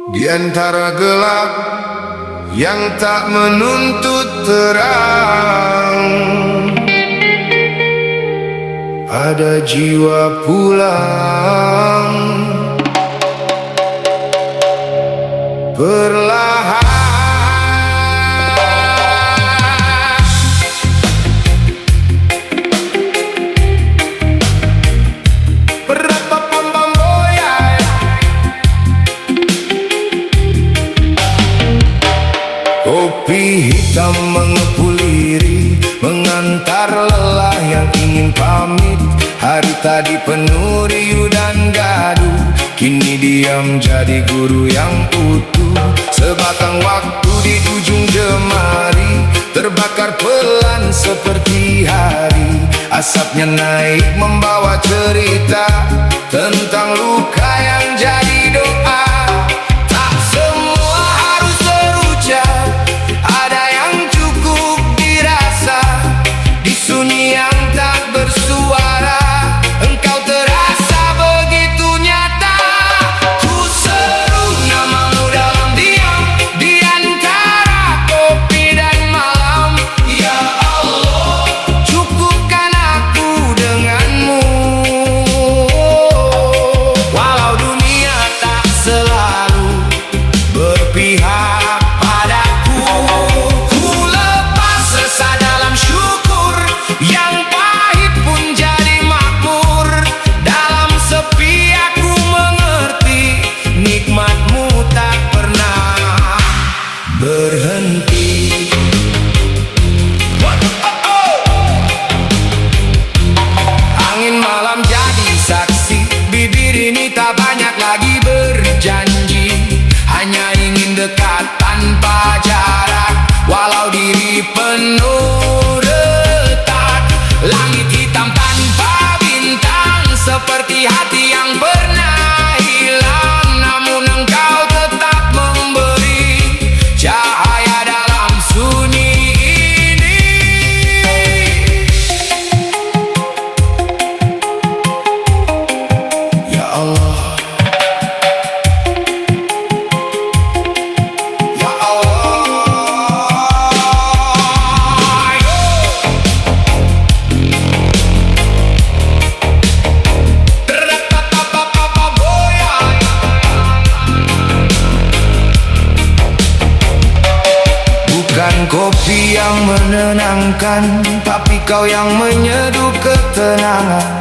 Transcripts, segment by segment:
Di antara gelap yang tak menuntut terang, ada jiwa pulang perlahan. Kopi hitam mengepul lirih, mengantar lelah yang ingin pamit. Hari tadi penuh riuh dan gaduh, kini diam jadi guru yang utuh. Sebatang waktu di ujung jemari, terbakar pelan seperti hari. Asapnya naik membawa cerita tentang luka yang jadi doa. Tak semua harus terucap, ada yang cukup dirasa. Di sunyi yang tak bersuara, engkau terasa begitu nyata. Ku seru namamu dalam diam, di antara kopi dan malam. Ya Allah, cukupkan aku denganmu. Walau dunia tak selalu berpihak padaku, ku lepas sesat dalam syukur. Yang pahit pun jadi makmur. Dalam sepi aku mengerti, nikmatmu tak pernah berhenti. Angin malam jadi saksi, bibir ini tak banyak lagi berjanji. Hanya ingin dekat tanpa jarak, walau diri penuh retak. Langit hitam tanpa bintang, seperti hati yang pernah hilang. Namun engkau tetap memberi cahaya dalam sunyi ini. Ya Allah, ya Allah, bukan kopi yang menenangkan, tapi kau yang menyeduh ketenangan.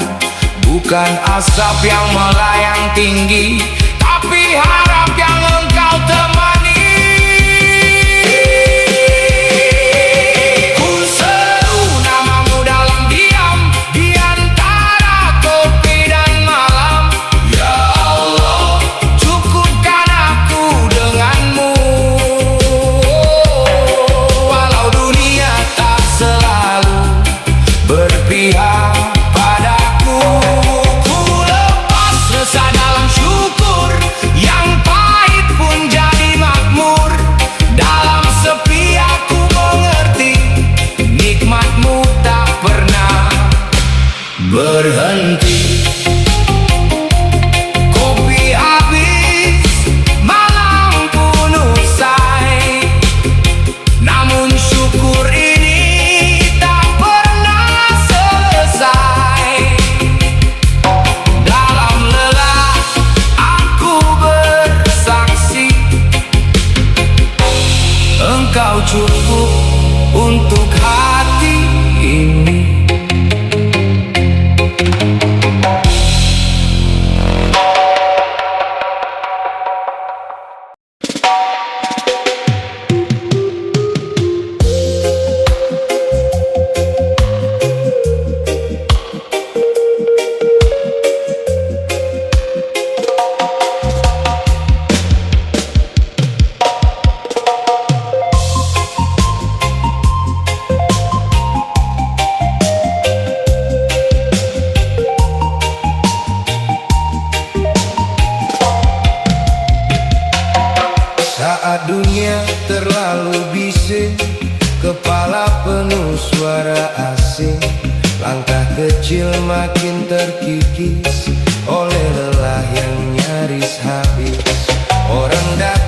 Bukan asap yang melayang tinggi, tapi harap yang engkau temani. Ku seru namamu dalam diam, di antara kopi dan malam. Ya Allah, cukupkan aku denganmu. Walau dunia tak selalu berpihak padaku, ku lepas resah dalam syukur. Yang pahit pun jadi makmur. Dalam sepi aku mengerti, nikmatmu tak pernah berhenti. Kopi habis, malam pun usai, namun syukur ini tak pernah selesai. Dalam lelah aku bersaksi, engkau cukup untuk hati ini. Saat dunia terlalu bising, kepala penuh suara asing, langkah kecil makin terkikis oleh lelah yang nyaris habis. Orang datang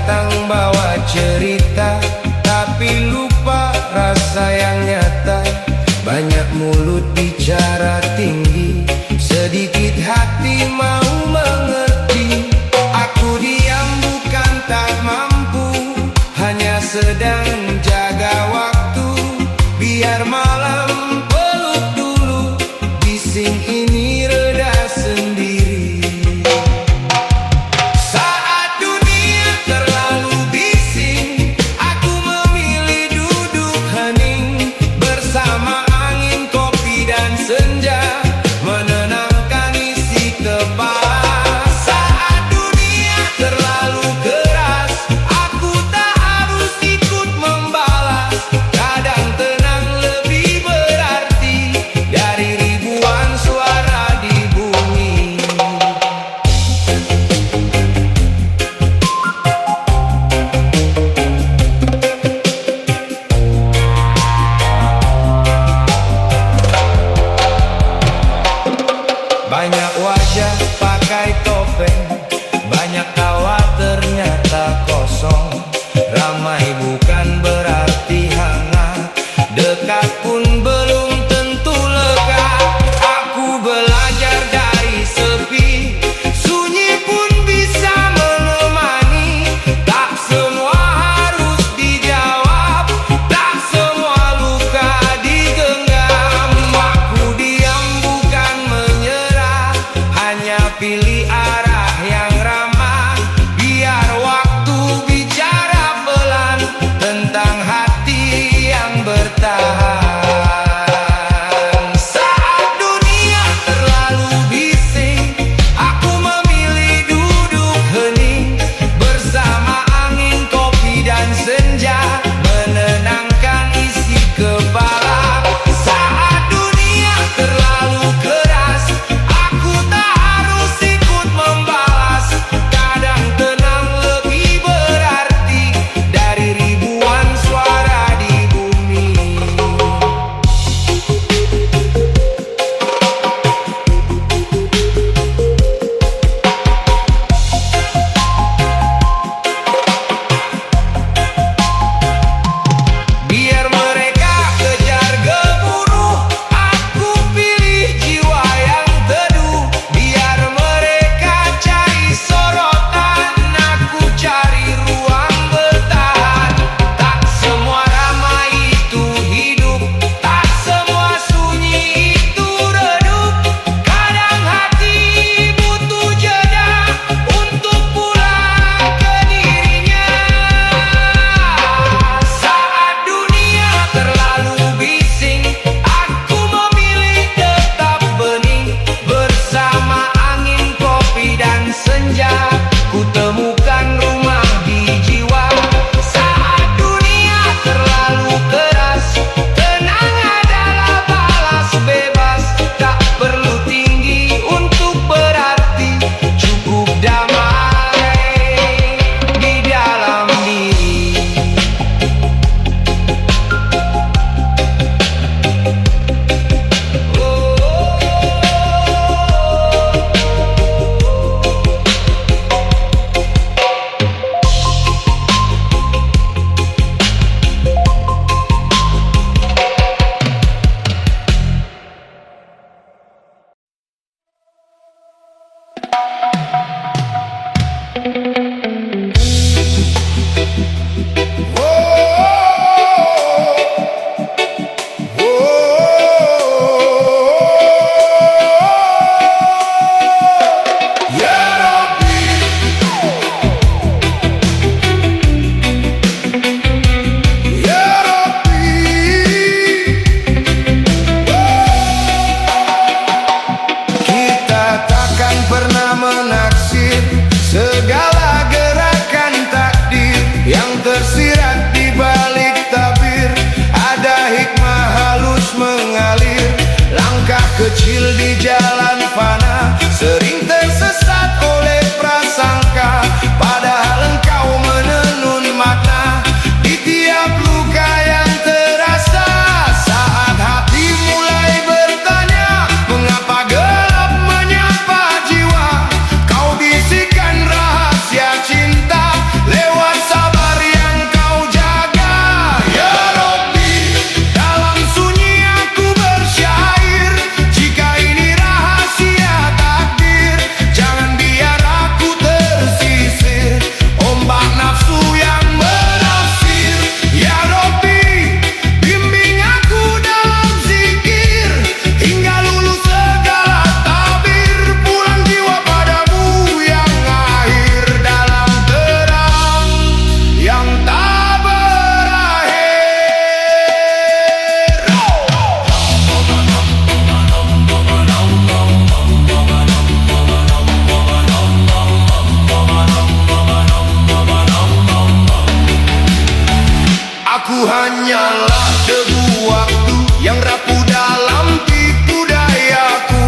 hanyalah debu waktu yang rapuh dalam tipu dayaku.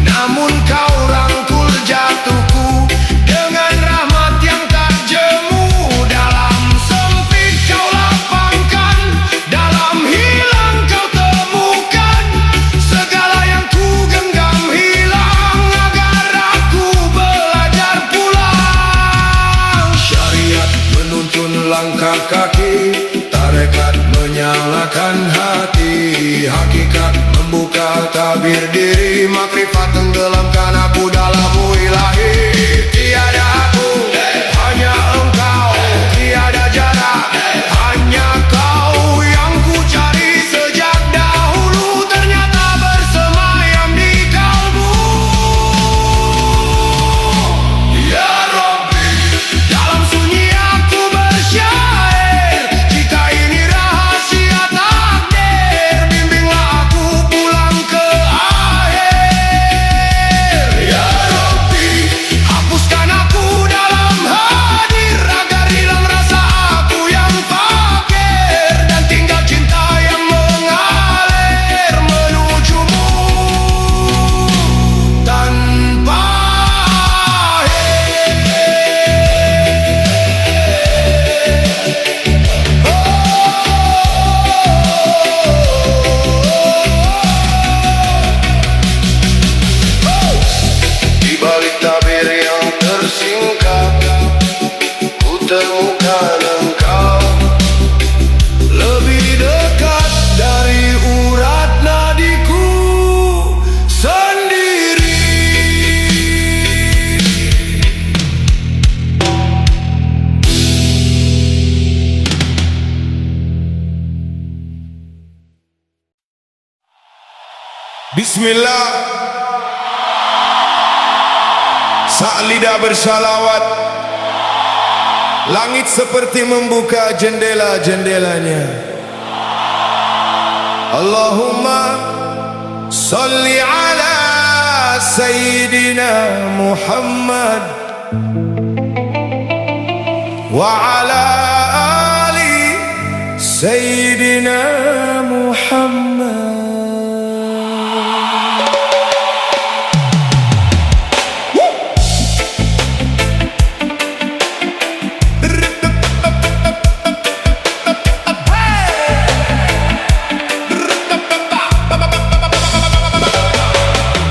Namun kau rangkul jatuhku dengan rahmat yang tak jemu. Dalam sempit kau lapangkan, dalam hilang kau temukan. Segala yang ku genggam hilang agar aku belajar pulang. Syariat menuntun langkah kaki, tarekat menyalakan hati. Hakikat membuka tabir diri, makrifat tenggelamkan aku dalammu ilahi. Tiada aku, hanya engkau. Tiada jarak, hanya kau yang ku cari sejak dahulu. Ternyata bersemayam di kalbu. Ya Rabbi, dalam sunyi aku bersyair. Jika ini rahasia takdir, bimbinglah aku pulang ke akhir. Ya Rabbi, hapuskan aku dalam hadir, agar hilang rasa aku yang fakir, dan tinggal cinta yang mengalir menujumu tanpa akhir. Di balik tabir yang tersingkap, ku temukan engkau lebih dekat dari urat nadiku sendiri. Bismillah. Sak lidah bersalawat, langit seperti membuka jendela-jendelanya. Allahumma salli ala Sayyidina Muhammad wa ala ali Sayyidina Muhammad.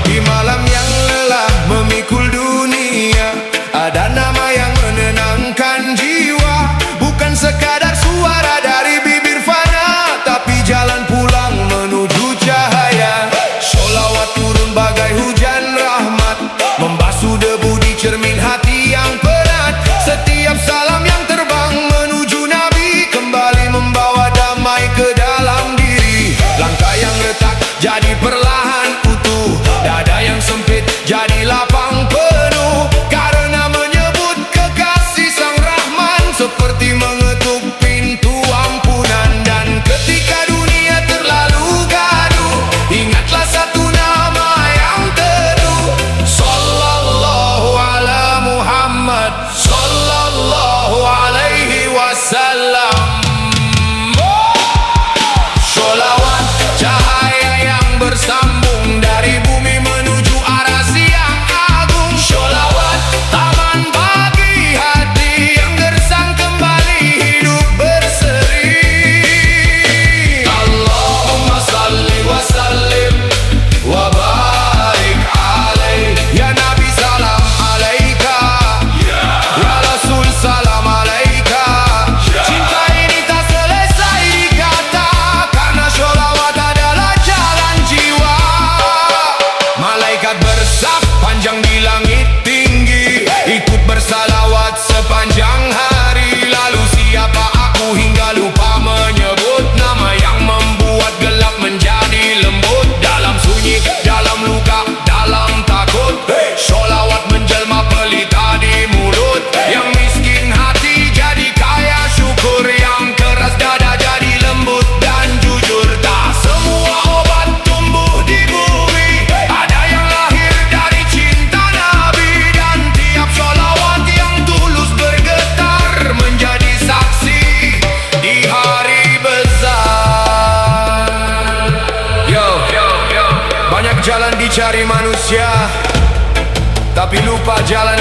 Di malam yang lelah memikul dunia, ada nama yang menenangkan jiwa.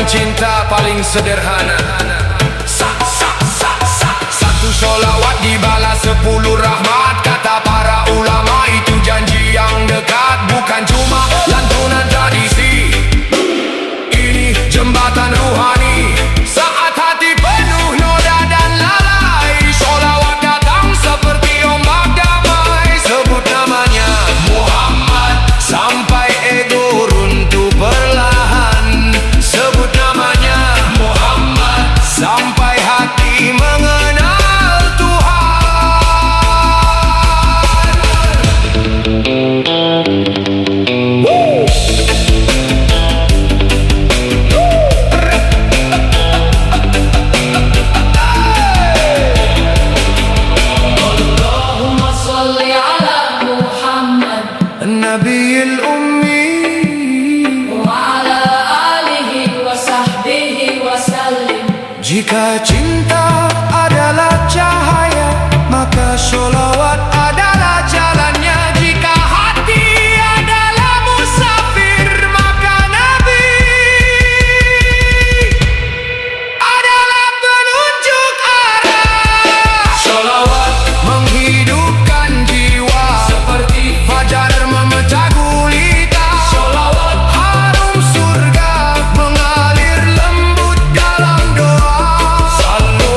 cinta paling sederhana. Satu sholawat dibalas 10 rahmat. Kata para ulama itu janji yang dekat, bukan cuma lantunan tradisi. Ini jembatan ruhani. Saat hati penuh noda dan lalai, sholawat datang seperti ombak damai. Sebut namanya Muhammad sampai ego runtuh perlahan. Sebut namanya Muhammad sampai hati mengenal Nabiil Ummi wa ala alihi wa sahbihi wa sallim. Jika cinta adalah cahaya, maka sholawat adalah jalannya. Jika hati adalah musafir, maka Nabi adalah penunjuk arah. Sholawat menghidupkan jiwa seperti fajar memecah gulita. Sholawat harum surga mengalir lembut dalam doa. Sallu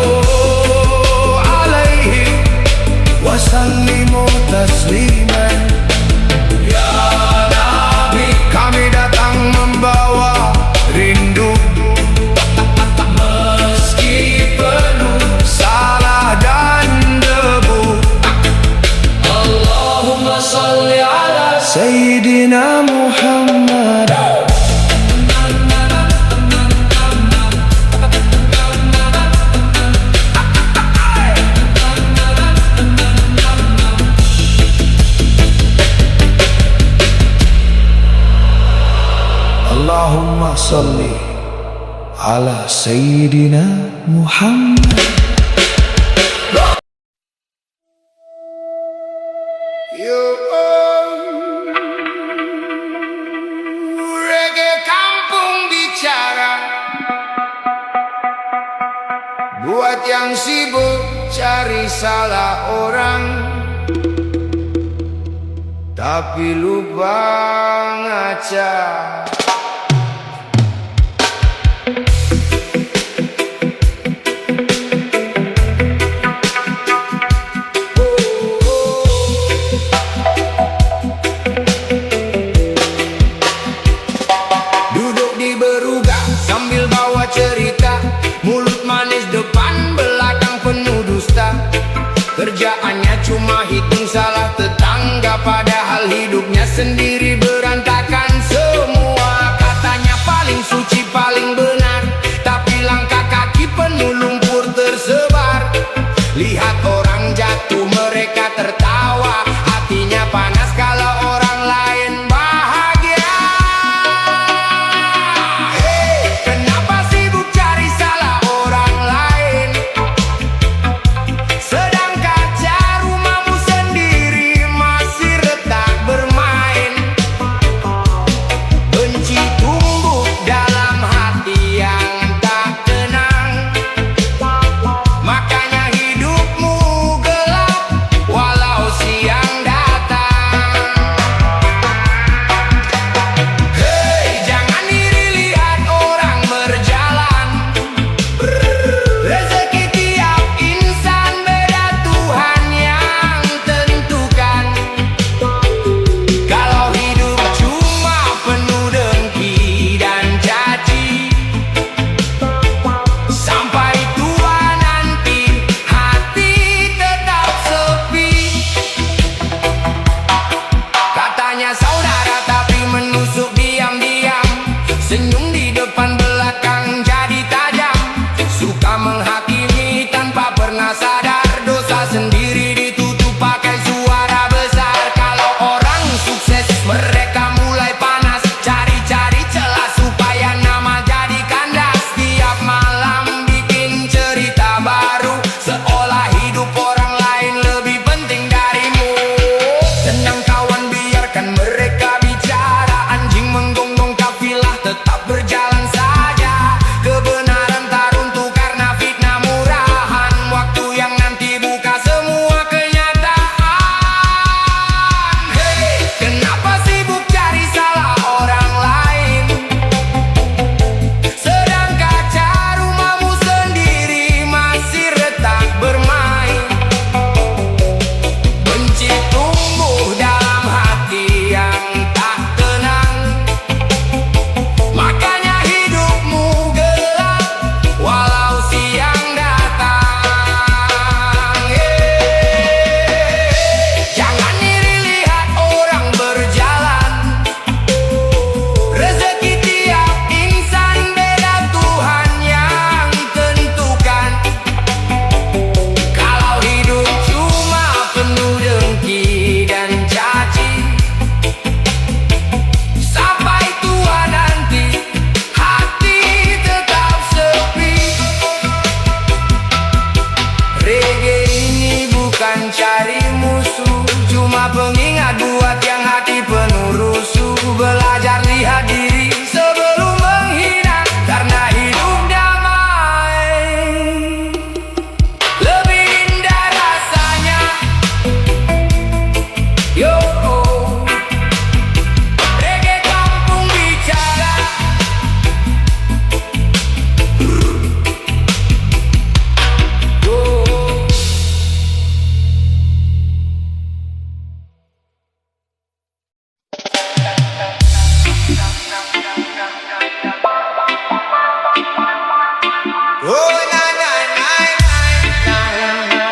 alaihi wasallimu tasliman. Ya Nabi, kami datang membawa rindu, meski penuh salah dan debu. Allahumma salli ala Sayyidina Muhammad. Allahumma salli ala Sayyidina Muhammad. Reggae kampung bicara, buat yang sibuk cari salah orang, tapi lupa ngaca. Duduk di beruga sambil bawa cerita, mulut manis depan belakang penuh dusta. Kerjaannya cuma hitung salah tetangga, padahal hidupnya sendiri berantakan semua. Katanya paling suci paling benar, tapi langkah kaki penuh lumpur tersebar. Lihat orang jatuh mereka tertawa, hatinya panas kalau orang lain bahagia. Kenapa sibuk cari salah orang lain, sedang kaca rumahmu sendiri masih retak bermain. Oh na na na na na.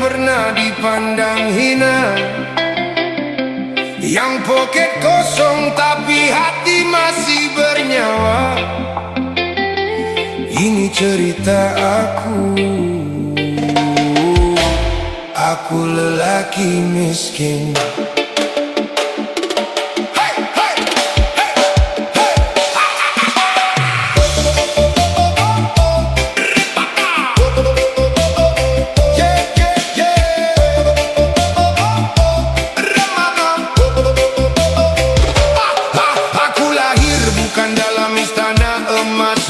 pernah dipandang hina, yang poket kosong tapi hati masih bernyawa. Ini cerita aku lelaki miskin.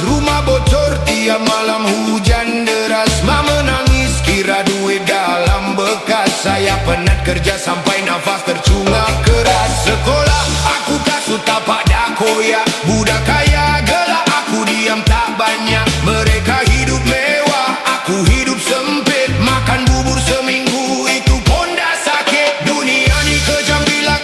Rumah bocor tiap malam hujan deras, ma menangis kira duit dalam bekas. Saya penat kerja sampai nafas tercungap keras. Sekolah aku kasut tapak dak koyak, budak kaya gelak aku diam tak banyak. Mereka hidup mewah, aku hidup sempit. Makan bubur seminggu itu pun dah sakit. Dunia ni kejam bila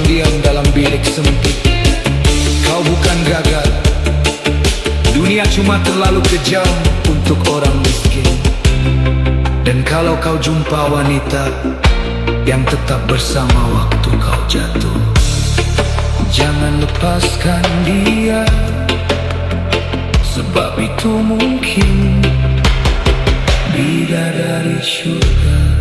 berdiam dalam bilik sempit. Kau bukan gagal, dunia cuma terlalu kejam untuk orang miskin. Dan kalau kau jumpa wanita yang tetap bersama waktu kau jatuh, jangan lepaskan dia, sebab itu mungkin bidadari surga.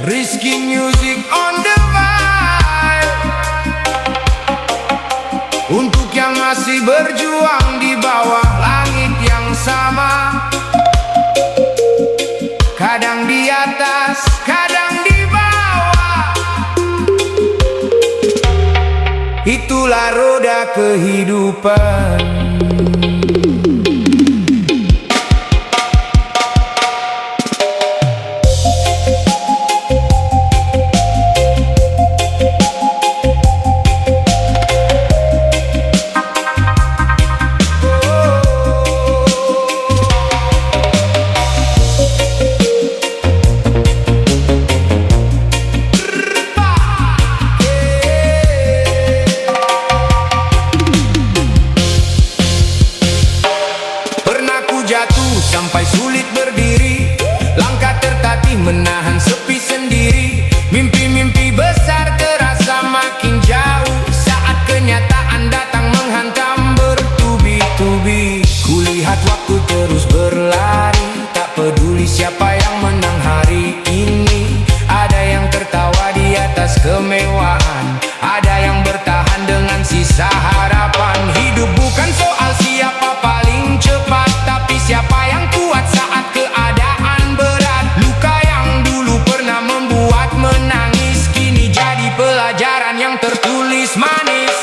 Rizky Music on the vibe. Untuk yang masih berjuang di bawah langit yang sama, kadang di atas, kadang di bawah. Itulah roda kehidupan. Sampai sulit berdiri, langkah tertatih menahan sepi sendiri. Mimpi-mimpi besar terasa makin jauh saat kenyataan datang menghantam bertubi-tubi. Kulihat waktu terus berlari, tak peduli siapa yang menang hari ini. Ada yang tertawa di atas kemewahan, ada yang bertahan dengan sisa harapan. Hidup bukan soal siapa paling cepat, tapi siapa yang kuat saat keadaan berat. Luka yang dulu pernah membuat menangis, kini jadi pelajaran yang tertulis manis.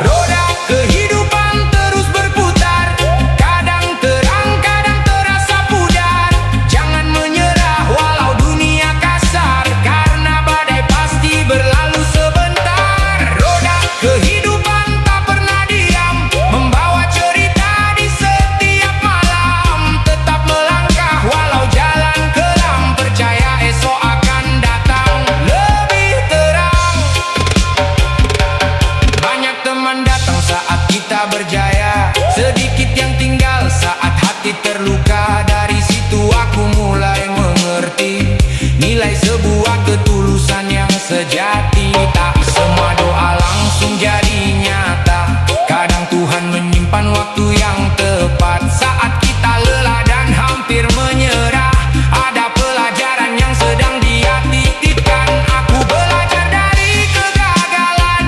Roda kehidupan terus berputar, kadang terang, kadang terasa pudar. Jangan menyerah walau dunia kasar, karena badai pasti berlalu sebentar. Roda kehidupan tak pernah diam, membawa cerita di setiap malam. Tetap melangkah walau jalan kelam, percaya esok akan datang lebih terang. Banyak teman datang saat kita berjaya, sedikit yang tinggal saat hati terluka. Dari situ aku mulai mengerti nilai sebuah ketulusan yang sejati. Tak semua doa langsung jadi nyata, kadang Tuhan menyimpan waktu yang tepat. Saat kita lelah dan hampir menyerah, ada pelajaran yang sedang Dia titipkan. Aku belajar dari kegagalan,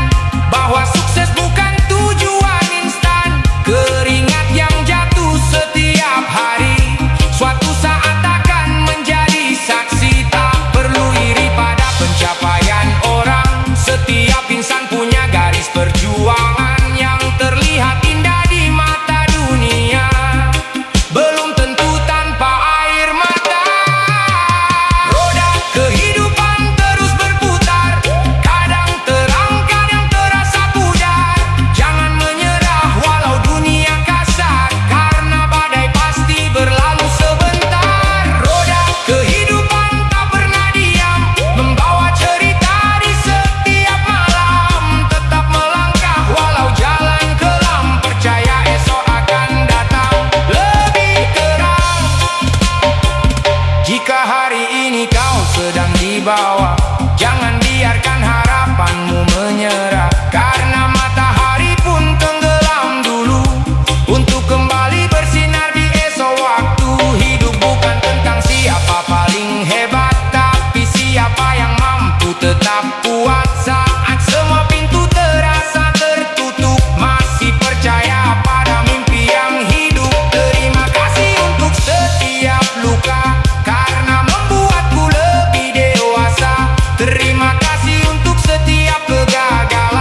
bahwa sukses bukan tujuan instan. Keringat yang jatuh setiap hari, suatu saat akan menjadi saksi. Tak perlu iri pada pencapaian orang, setiap insan punya garis perjuangan yang terlihat indah di mata dunia, belum tentu tanpa air mata. Roda kehidupan terus berputar, kadang terang, kadang terasa pudar. Jangan menyerah walau dunia kasar, karena badai pasti berlalu sebentar. Roda kehidupan tak pernah diam, membawa cerita di setiap malam. Tetap melangkah walau jalan kelam, percaya esok akan datang lebih terang. Jika hari ini kau sedang di bawah, jangan biarkan harapanmu menyerah, karena matahari pun tenggelam dulu untuk kembali bersinar di esok waktu. Hidup bukan tentang siapa paling hebat, tapi siapa yang mampu tetap kuat saat semua pintu terasa tertutup. Masih percaya pada mimpi yang hidup. Terima kasih untuk setiap luka, karena membuatku lebih dewasa. Terima kasih untuk setiap kegagalan.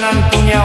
jalanan punya